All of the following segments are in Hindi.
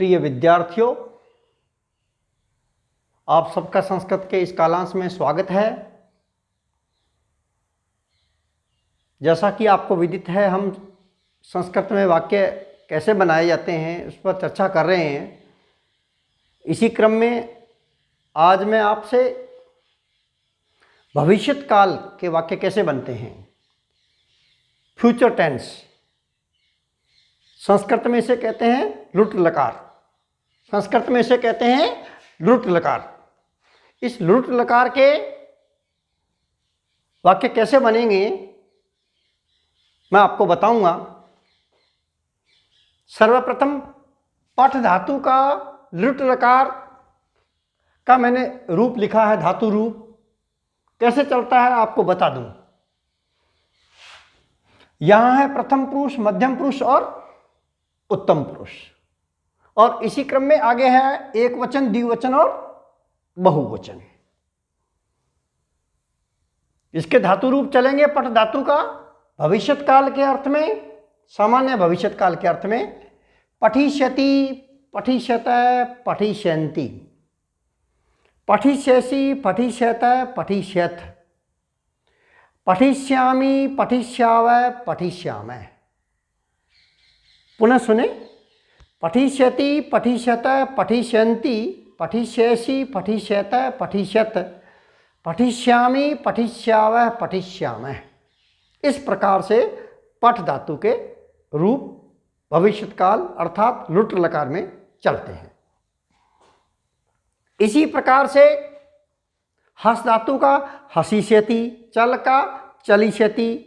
प्रिय विद्यार्थियों, आप सबका संस्कृत के इस कालांश में स्वागत है। जैसा कि आपको विदित है, हम संस्कृत में वाक्य कैसे बनाए जाते हैं उस पर चर्चा कर रहे हैं। इसी क्रम में आज मैं आपसे भविष्यत काल के वाक्य कैसे बनते हैं, फ्यूचर टेंस, संस्कृत में इसे कहते हैं लुट लकार। संस्कृत में इसे कहते हैं लुट लकार। इस लुट लकार के वाक्य कैसे बनेंगे मैं आपको बताऊंगा। सर्वप्रथम पठ धातु का लुट लकार का मैंने रूप लिखा है, धातु रूप कैसे चलता है आपको बता दूं। यहां है प्रथम पुरुष, मध्यम पुरुष और उत्तम पुरुष, और इसी क्रम में आगे है एक वचन, द्विवचन और बहुवचन। इसके धातु रूप चलेंगे पठ धातु का भविष्यत काल के अर्थ में, सामान्य भविष्यत काल के अर्थ में पठिष्यति, पठिष्यत, पठिष्यन्ति, पठिष्यसि, पठिष्यत, पठिष्यथ, पठिष्यामि, पठिष्याव, पठिष्यामः। पुनः सुने, पठिष्यति, पठिष्यत, पठिष्यन्ति, पठिष्यसि, पठिष्यत, पठिष्यथ, पठिष्यामि, पठिष्यावः, पठिष्यामः। इस प्रकार से पठ धातु के रूप भविष्यत काल अर्थात लुट लकार में चलते हैं। इसी प्रकार से हस धातु का हसिष्यति, चल का चलिष्यति,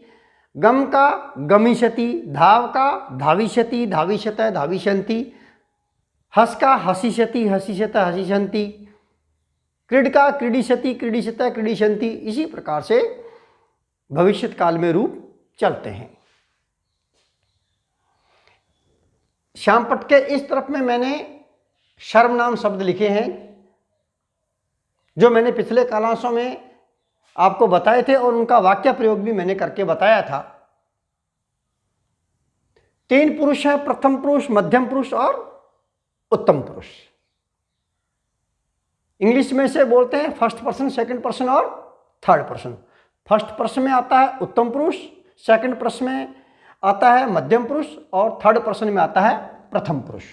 गम का गमिष्यति, धाव का धाविष्यति, धाविष्यत, धाविष्यन्ति, हस का हसिष्यति, हसिष्यत, हसिष्यन्ति, क्रीड का क्रीडिष्यति, क्रीडिष्यत, क्रीडिष्यन्ति। इसी प्रकार से भविष्यत काल में रूप चलते हैं। श्यामपट्ट के इस तरफ में मैंने सर्वनाम शब्द लिखे हैं जो मैंने पिछले कालांशों में आपको बताए थे और उनका वाक्य प्रयोग भी मैंने करके बताया था। 3 पुरुष हैं, प्रथम पुरुष, मध्यम पुरुष और उत्तम पुरुष। इंग्लिश में से बोलते हैं फर्स्ट पर्सन, सेकंड पर्सन और थर्ड पर्सन। फर्स्ट पर्सन में आता है उत्तम पुरुष, सेकंड पर्सन में आता है मध्यम पुरुष और थर्ड पर्सन में आता है प्रथम पुरुष।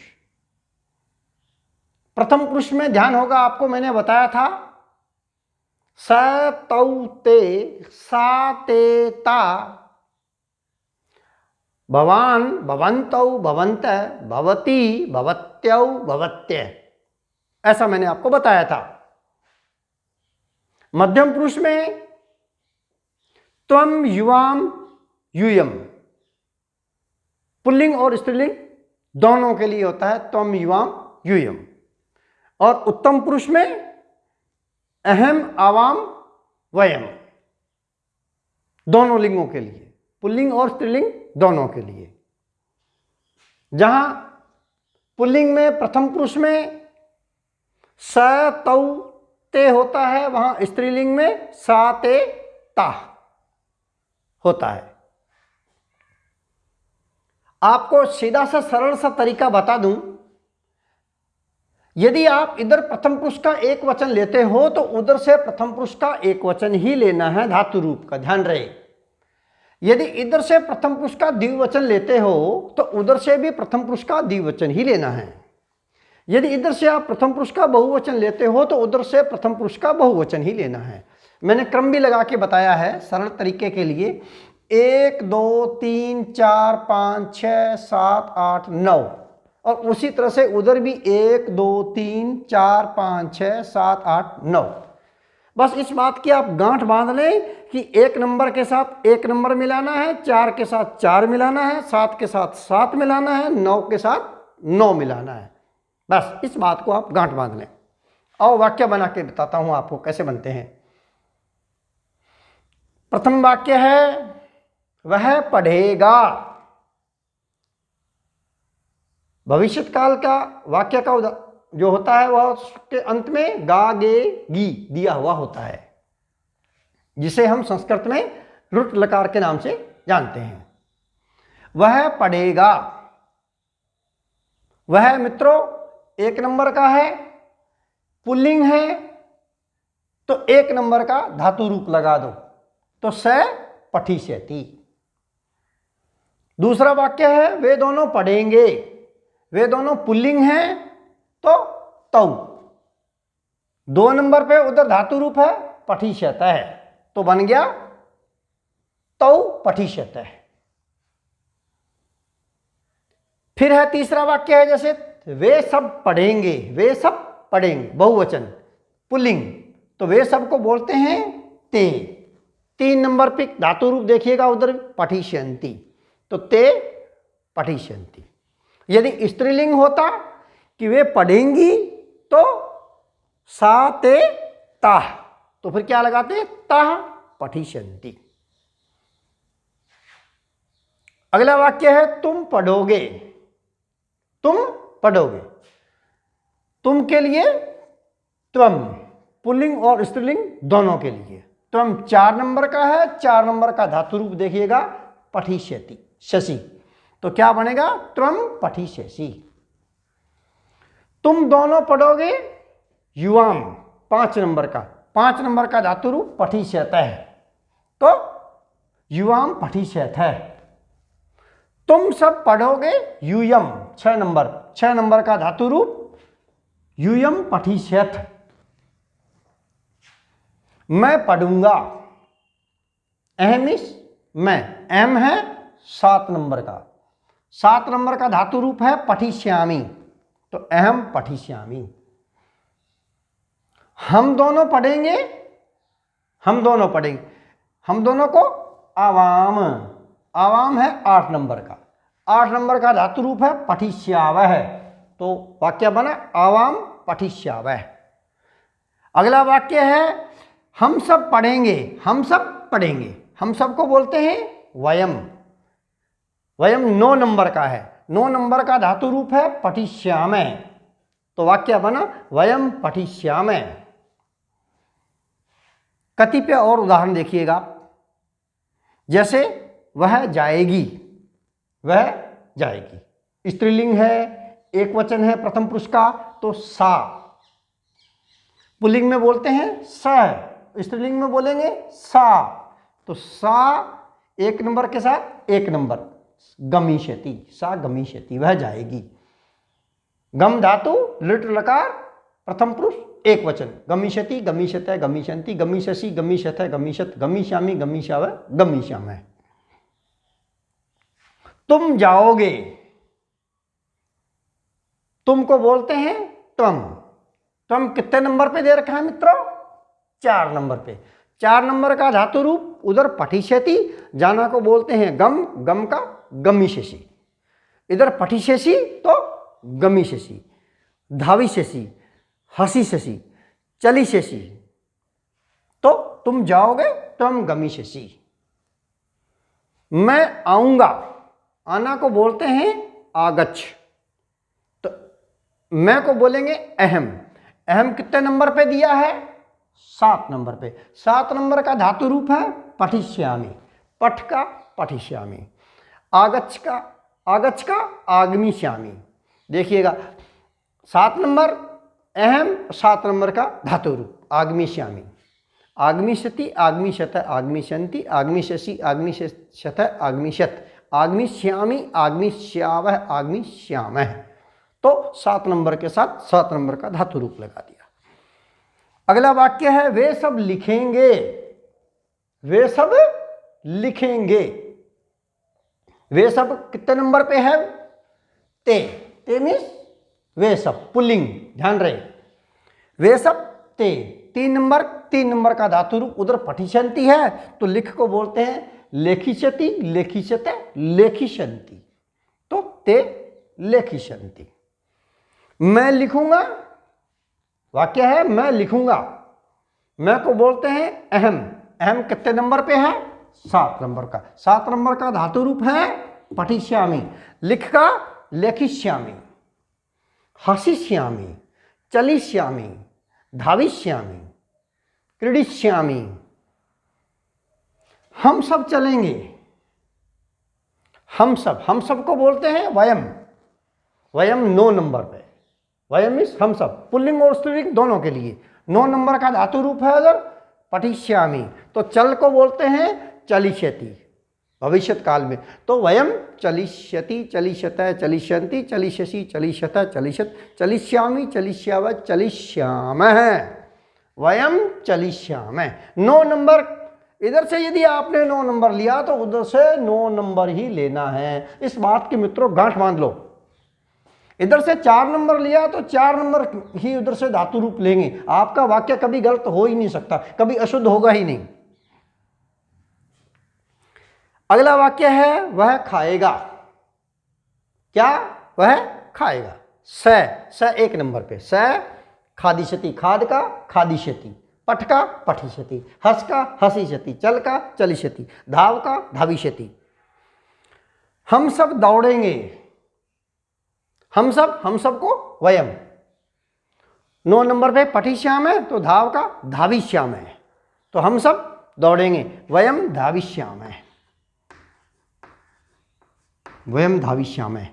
प्रथम पुरुष में ध्यान होगा आपको, मैंने बताया था स, तौ, ते, सा, ते, ता, भवान, भवन्तौ, भवन्त, भवती, भवत्यौ, भवत्य, ऐसा मैंने आपको बताया था। मध्यम पुरुष में त्वम, युवाम, यूयम, पुल्लिंग और स्त्रीलिंग दोनों के लिए होता है त्वम, युवाम, यूयम। और उत्तम पुरुष में अहम, आवाम, वयम, दोनों लिंगों के लिए, पुल्लिंग और स्त्रीलिंग दोनों के लिए। जहां पुल्लिंग में प्रथम पुरुष में स, तौ, ते होता है, वहां स्त्रीलिंग में सा, ते, ता होता है। आपको सीधा सा सरल सा तरीका बता दूं, यदि आप इधर प्रथम पुरुष का एक वचन लेते हो तो उधर से प्रथम पुरुष का एक वचन ही लेना है धातु रूप का, ध्यान रहे। यदि इधर से प्रथम पुरुष का द्विवचन लेते हो तो उधर से भी प्रथम पुरुष का द्विवचन ही लेना है। यदि इधर से आप प्रथम पुरुष का बहुवचन लेते हो तो उधर से प्रथम पुरुष का बहुवचन ही लेना है। मैंने क्रम भी लगा के बताया है सरल तरीके के लिए। 1, 2, 3, 4, 5, 6, 7, 8, 9, और उसी तरह से उधर भी 1, 2, 3, 4, 5, 6, 7, 8, 9। बस इस बात की आप गांठ बांध लें कि 1 नंबर के साथ 1 नंबर मिलाना है, 4 के साथ 4 मिलाना है, 7 के साथ 7 मिलाना है, 9 के साथ 9 मिलाना है। बस इस बात को आप गांठ बांध लें। और वाक्य बना के बताता हूं आपको कैसे बनते हैं। प्रथम वाक्य है वह पढ़ेगा। भविष्यत काल का वाक्य का जो होता है वह उसके अंत में गा, गे, गी दिया हुआ होता है, जिसे हम संस्कृत में लुट लकार के नाम से जानते हैं। वह पढ़ेगा। वह मित्रों 1 नंबर का है, पुल्लिंग है, तो 1 नंबर का धातु रूप लगा दो, तो स पठिष्यति। दूसरा वाक्य है वे दोनों पढ़ेंगे, वे दोनों पुल्लिंग हैं तो तौ। 2 नंबर पे उधर धातु रूप है पठिष्यतः है, तो बन गया तौ पठिष्यतः। फिर है तीसरा वाक्य है जैसे वे सब पढ़ेंगे, वे सब पढ़ेंगे, बहुवचन पुल्लिंग, तो वे सब को बोलते हैं ते। 3 नंबर पे धातु रूप देखिएगा उधर पठिष्यन्ति, तो ते पठिष्यन्ति। यदि स्त्रीलिंग होता कि वे पढ़ेंगी तो सा ते ताः, तो फिर क्या लगाते, ताः पठिष्यन्ति। अगला वाक्य है तुम पढ़ोगे, तुम पढ़ोगे, तुम के लिए त्वम, पुल्लिंग और स्त्रीलिंग दोनों के लिए। त्वम 4 नंबर का है, 4 नंबर का धातु रूप देखिएगा पठिष्यति, शशि, तो क्या बनेगा, त्वम पठिष्यसि। तुम दोनों पढ़ोगे युवाम, 5 नंबर का, 5 नंबर का धातु रूप पठिष्यतः है, तो युवाम पठिष्यतः। तुम सब पढ़ोगे यूयम, 6 नंबर, 6 नंबर का धातु रूप यूयम पठिष्यथ। मैं पढ़ूंगा, अहमिस मैं, अहम है 7 नंबर का, 7 नंबर का धातु रूप है पठिष्यामि, तो अहम पठिष्यामि। हम दोनों पढ़ेंगे, हम दोनों पढ़ेंगे, हम दोनों को आवाम, आवाम है 8 नंबर का, 8 नंबर का धातु रूप है पठिष्यावः, तो वाक्य बना आवाम पठिष्यावः। अगला वाक्य है हम सब पढ़ेंगे, हम सब पढ़ेंगे, हम सब को बोलते हैं वयम, वयम 9 नंबर का है, 9 नंबर का धातु रूप है पठिष्यामः, तो वाक्य बना वयम पठिष्यामः। कतिपय और उदाहरण देखिएगा, जैसे वह जाएगी, वह जाएगी, स्त्रीलिंग है, एक वचन है प्रथम पुरुष का, तो सा। पुल्लिंग में बोलते हैं स, स्त्रीलिंग में बोलेंगे सा, तो सा 1 नंबर के साथ 1 नंबर, गमिष्यति, सा गमिष्यति, वह जाएगी। गम धातु लिट लकार प्रथम पुरुष एक वचन, गमिष्यति, गमिष्यतः, गमिष्यन्ति, गमिष्यसि, गमिष्यथः, गमिष्यत्, गमिष्यामि, गमिष्यावः, गमिष्यामः। तुम जाओगे, तुमको बोलते हैं त्वम, त्वम कितने नंबर पे दे रखा है मित्रों, 4 नंबर पे, 4 नंबर का धातु रूप उधर पठिष्यति, जाना को बोलते हैं गम, गम का गमिष्यसि, इधर पठिष्यसि तो गमिष्यसि, धाविष्यसि, हसिष्यसि, चलिष्यसि, तो तुम जाओगे त्वम गमिष्यसि। मैं आऊंगा, आना को बोलते हैं आगच्छ, तो मैं को बोलेंगे अहम, अहम कितने नंबर पे दिया है, 7 नंबर पे, 7 नंबर का धातु रूप है पठिष्यामि, पठ का पठिष्यामि, आगच्छ का आगमिष्यामि। देखिएगा 7 नंबर अहम, 7 नंबर का धातु रूप आगमिष्यामि, आगमिष्यति, आगमिष्यतः, आगमिष्यन्ति, आगमिष्यसि, आगमिष्यथः, आगमिष्यत्, आगमिष्यामि, आगमिष्यावः, आगमिष्यामः, तो 7 नंबर के साथ 7 नंबर का धातु रूप लगा दिया। अगला वाक्य है वे सब लिखेंगे, वे सब लिखेंगे, वे सब कितने नंबर पे है, ते मीन्स वे सब, पुल्लिंग, ध्यान रहे, वे सब ते, 3 नंबर का धातु रूप उधर पठिष्यन्ति है, तो लिख को बोलते हैं लेखिष्यति, लेखिष्यते, लेखिष्यन्ति, तो ते लेखिष्यन्ति। मैं लिखूंगा, वाक्य है मैं लिखूंगा, मैं को बोलते हैं अहम, अहम कितने नंबर पे है, 7 नंबर का, 7 नंबर का धातु रूप है पठिष्यामि, लिख का लेखिष्यामि, हसिष्यामि, चलिष्यामि, धाविष्यामि, क्रीडिष्यामि। हम सब चलेंगे, हम सब को बोलते हैं वयम, वयम 9 नंबर पे, वयम मीन्स हम सब, पुल्लिंग और स्त्रीलिंग दोनों के लिए। 9 नंबर का धातु रूप है अगर पठिष्यामि, तो चल को बोलते हैं चलिष्यति भविष्य काल में। तो वयम चलिष्यति, चलिष्यतः, चलिष्यन्ति, चलिष्यसि, चलिष्यतः, चलिष्यत, चलिष्यामि, चलिष्याव, चलिष्यामः, वयम चलिष्यामः। 9 नंबर, इधर से यदि आपने 9 नंबर लिया तो उधर से 9 नंबर ही लेना है। इस बात की मित्रों गांठ बांध लो। इधर से 4 नंबर लिया तो 4 नंबर ही उधर से धातु रूप लेंगे। आपका वाक्य कभी गलत हो ही नहीं सकता, कभी अशुद्ध होगा ही नहीं। अगला वाक्य है वह खाएगा। क्या? वह खाएगा। स 1 नंबर पे, स खादिष्यति, खाद का खादिष्यति, पठ का पठिष्यति, हस का हसिष्यति, चल का चलिष्यति, धाव का धाविष्यति। हम सब दौड़ेंगे। हम सब को वयम। 9 नंबर पे पठिष्याम है तो धाव का धाविष्याम है, तो हम सब दौड़ेंगे, वयम धाविष्याम है, वयम धाविष्याम है।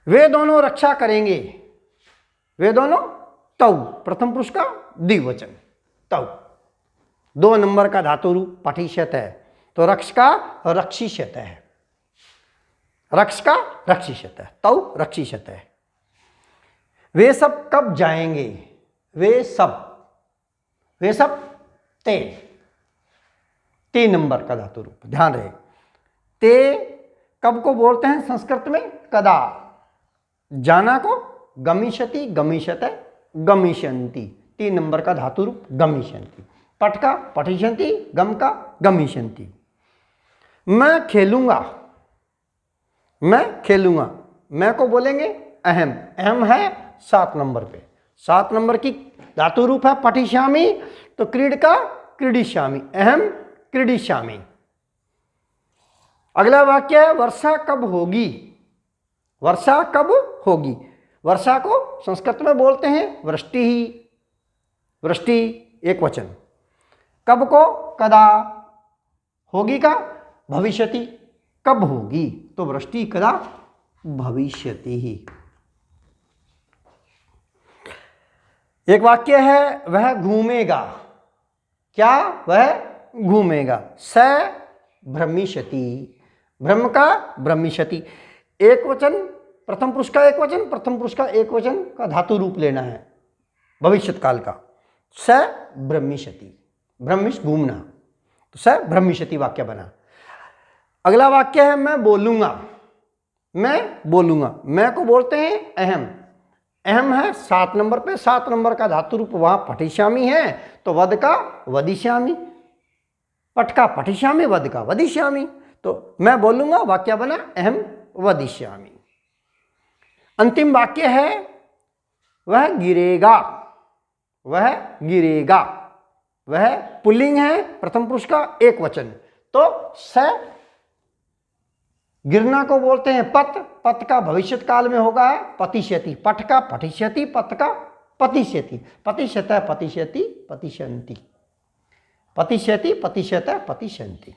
वे दोनों रक्षा करेंगे। वे दोनों तौ, प्रथम पुरुष का द्विवचन तौ। 2 नंबर का धातु रूप पठिष्यत है, तो रक्ष का रक्षिष्यत है, रक्ष का रक्षिष्यत है, तौ रक्षिष्यत है। वे सब कब जाएंगे? वे सब ते, 3 नंबर का धातु रूप, ध्यान रहे। ते कब को बोलते हैं संस्कृत में? कदा। जाना को गमिष्यति, गमिष्यते, गमिष्यन्ति, 3 नंबर का धातु रूप गमिष्यन्ति। पठ का पठिष्यन्ति, गम का गमिष्यन्ति। मैं खेलूंगा। मैं खेलूंगा, मैं को बोलेंगे अहम। अहम है 7 नंबर पे, 7 नंबर की धातु रूप है पठिष्यामि, तो क्रीड का क्रीडिष्यामि, अहम क्रीडिष्यामि। अगला वाक्य है वर्षा कब होगी। वर्षा कब होगी? वर्षा को संस्कृत में बोलते हैं वृष्टि ही, वृष्टि एक वचन। कब को कदा, होगी का भविष्यति, कब होगी तो वृष्टि कदा भविष्यति ही। एक वाक्य है वह घूमेगा। क्या? वह घूमेगा। स भ्रमिष्यति, भ्रम का भ्रमिष्यति, एक वचन, प्रथम पुरुष का एक वचन, प्रथम पुरुष का एक वचन का धातु रूप लेना है भविष्यत काल का। स भ्रमिष्यति, भ्रमिष्य घूमना, तो स भ्रमिष्यति वाक्य बना। अगला वाक्य है मैं बोलूंगा। मैं बोलूंगा, मैं को बोलते हैं अहम। अहम है 7 नंबर पे, 7 नंबर का धातु रूप वहां पठिष्यामि है, तो वद का वदिष्यामि, पठ का पठिष्यामि, वद का वदिष्यामि, तो मैं बोलूंगा वाक्य बना अहम वदिष्यामि। अंतिम वाक्य है वह गिरेगा। वह गिरेगा, वह पुल्लिंग है, प्रथम पुरुष का एक वचन, तो स गिरना को बोलते हैं पत। पत का भविष्यत काल में होगा पतिष्यति, पठ का पठिष्यति, पत का पतिष्यति, पतिष्यत पतिष्यति पतिष्यन्ति, पतिष्यति पतिष्यत पतिष्यन्ति।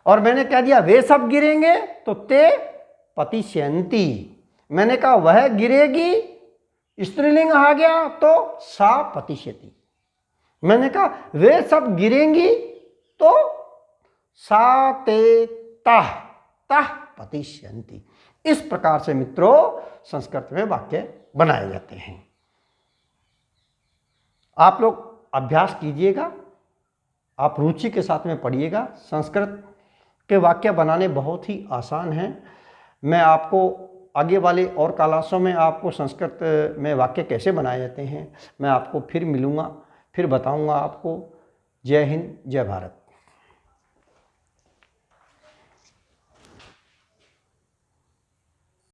और मैंने कह दिया वे सब गिरेंगे तो ते पतिष्यन्ति। मैंने कहा वह गिरेगी, स्त्रीलिंग आ गया तो सा पतिष्यति। मैंने कहा वे सब गिरेंगी तो सा ते ताह ताह पतिष्यन्ति। इस प्रकार से मित्रों संस्कृत में वाक्य बनाए जाते हैं। आप लोग अभ्यास कीजिएगा, आप रुचि के साथ में पढ़िएगा। संस्कृत के वाक्य बनाने बहुत ही आसान हैं। मैं आपको आगे वाले और क्लासों में आपको संस्कृत में वाक्य कैसे बनाए जाते हैं मैं आपको फिर मिलूँगा, फिर बताऊँगा आपको। जय हिंद, जय भारत।